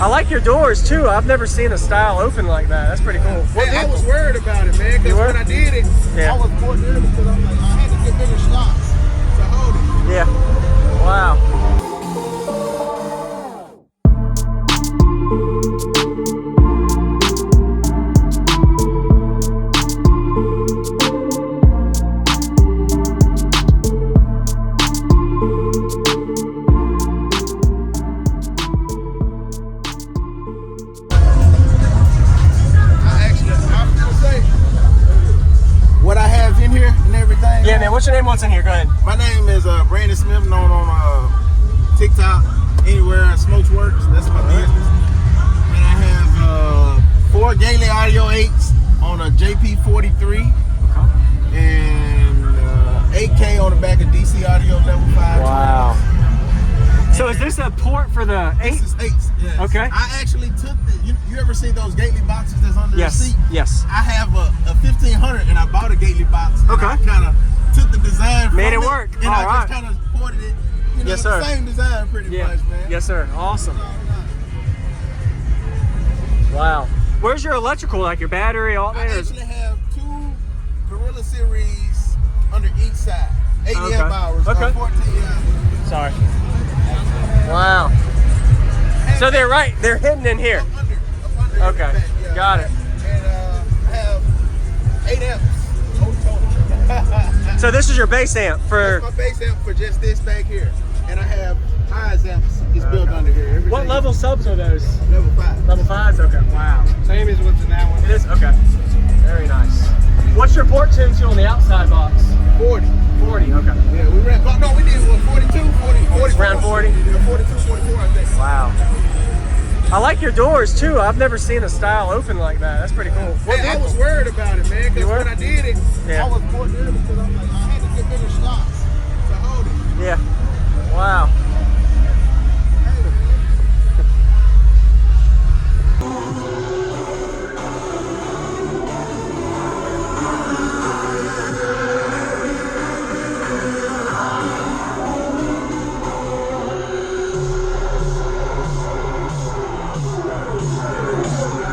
I like your doors too. I've never seen a style open like that. That's pretty cool. Hey, I was worried about it, man, because when I did it, I was more nervous because I'm like, I had to get bigger slots to hold it. Yeah. Wow. What I have in here and everything. Yeah, man. What's your name? What's in here? Go ahead. My name is Brandon Smith, known on TikTok, anywhere Smokesworks. That's my business. And I have 4 Gailey Audio 8s on a JP43 and 8K on the back of DC Audio Level 5. Wow. So is this a port for the 8? This is 8s, yes. Okay. I actually took you ever see those Gately boxes that's under the seat? Yes. I have a 1500 and I bought a Gately box. And I kind of took the design Made from it work. And I just kind of ported it. You know, Yes, sir. the same design pretty much, man. Yes, sir. Awesome. Wow. Where's your electrical, like your battery, all I that? actually have 2 Gorilla Series under each side. 8 amp hours, 14 amp. Sorry. Wow. So they're hidden in here. Up under Okay, yeah. got it. And I have 8 amps total. So this is your bass amp for... That's my bass amp for just this back here. And I have highs amps is built under here. Everything. What level subs are those? Level 5. Level 5s? Okay, wow. Same as what's in that one. It is? Okay. Very nice. What's your port tune to on the outside box? 40. 40, okay. Yeah, we ran, no, we did what, 42, 40, 44. Around 40? Yeah, 42, 44, I think. Wow. I like your doors too. I've never seen a style open like that. That's pretty cool. Hey, I was worried about it, man, because when I did it, I was more nervous because I'm like, I had to get bigger slots to hold it. Yeah. Wow.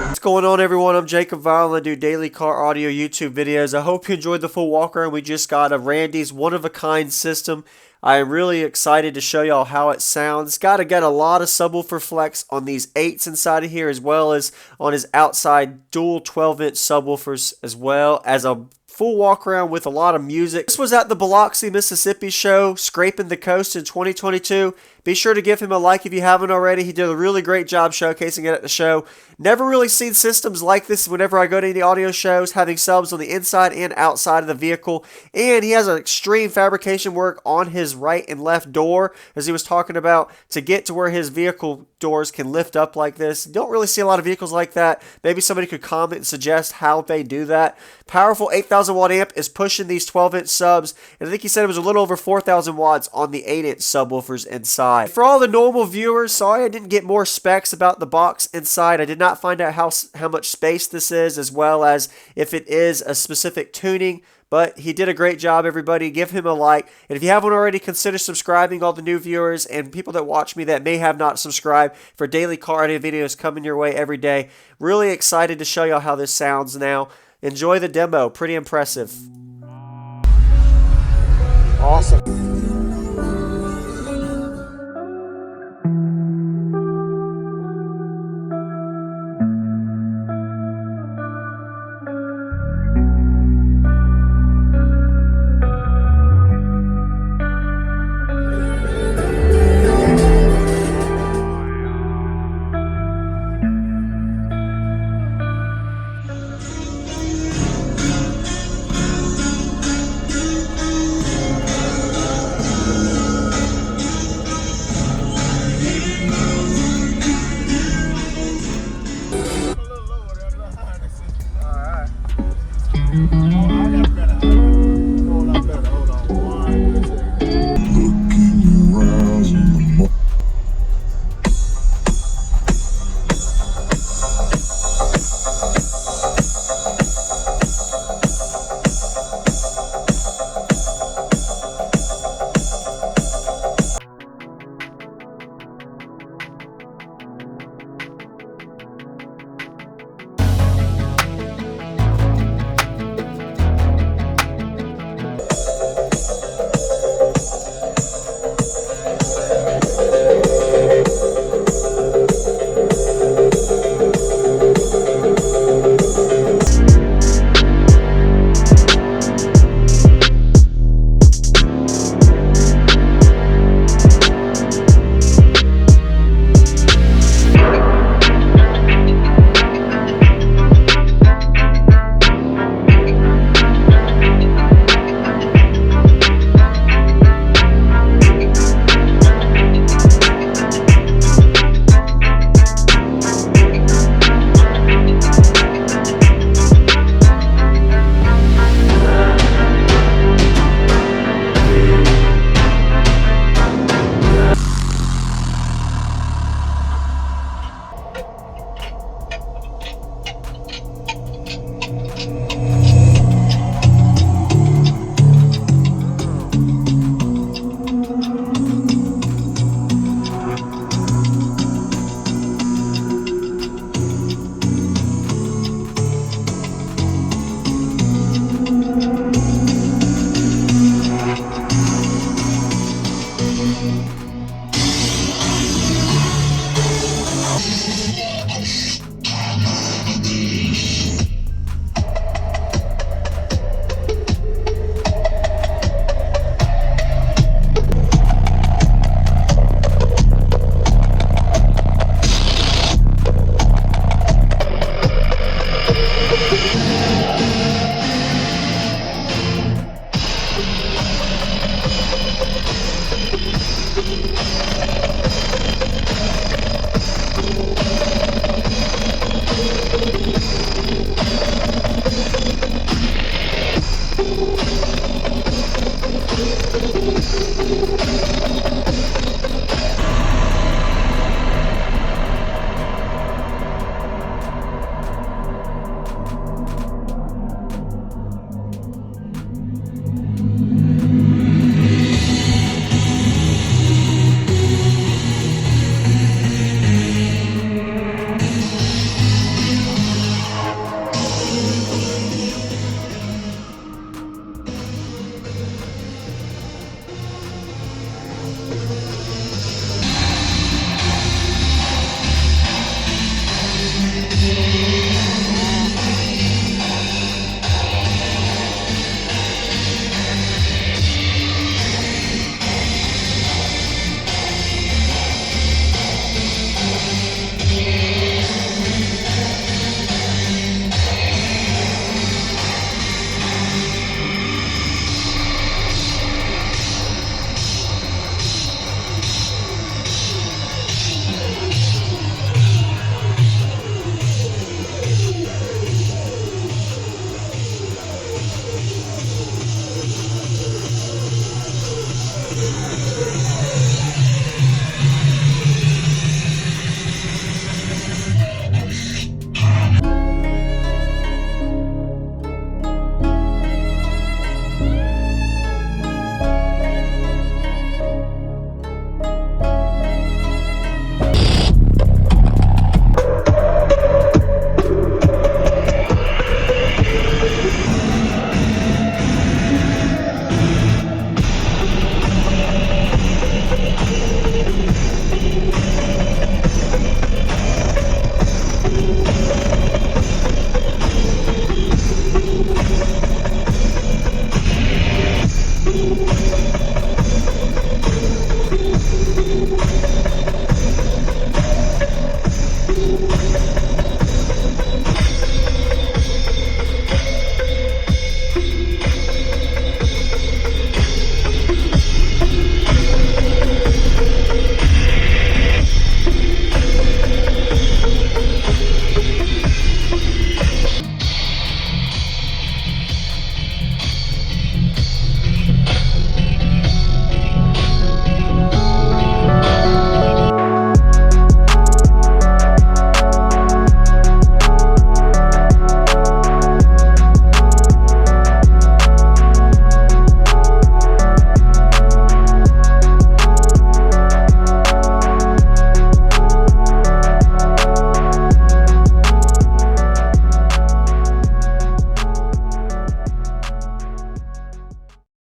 What's going on, everyone? I'm JacobViral. I do daily car audio YouTube videos. I hope you enjoyed the full walk around. We just got a Randy's one-of-a-kind system. I am really excited to show y'all how it sounds. Got a lot of subwoofer flex on these 8s inside of here, as well as on his outside dual 12-inch subwoofers, as well as a full walk around with a lot of music. This was at the Biloxi, Mississippi show, Scrapin the Coast in 2022. Be sure to give him a like if you haven't already. He did a really great job showcasing it at the show. Never really seen systems like this whenever I go to any audio shows, having subs on the inside and outside of the vehicle. And he has an extreme fabrication work on his right and left door, as he was talking about, to get to where his vehicle doors can lift up like this. Don't really see a lot of vehicles like that. Maybe somebody could comment and suggest how they do that. Powerful 8,000 watt amp is pushing these 12-inch subs, and I think he said it was a little over 4,000 watts on the 8-inch subwoofers inside. For all the normal viewers, sorry I didn't get more specs about the box inside. I did not find out how much space this is, as well as if it is a specific tuning. But he did a great job, everybody. Give him a like. And if you haven't already, consider subscribing, all the new viewers and people that watch me that may have not subscribed, for daily car audio videos coming your way every day. Really excited to show y'all how this sounds now. Enjoy the demo. Pretty impressive. Awesome.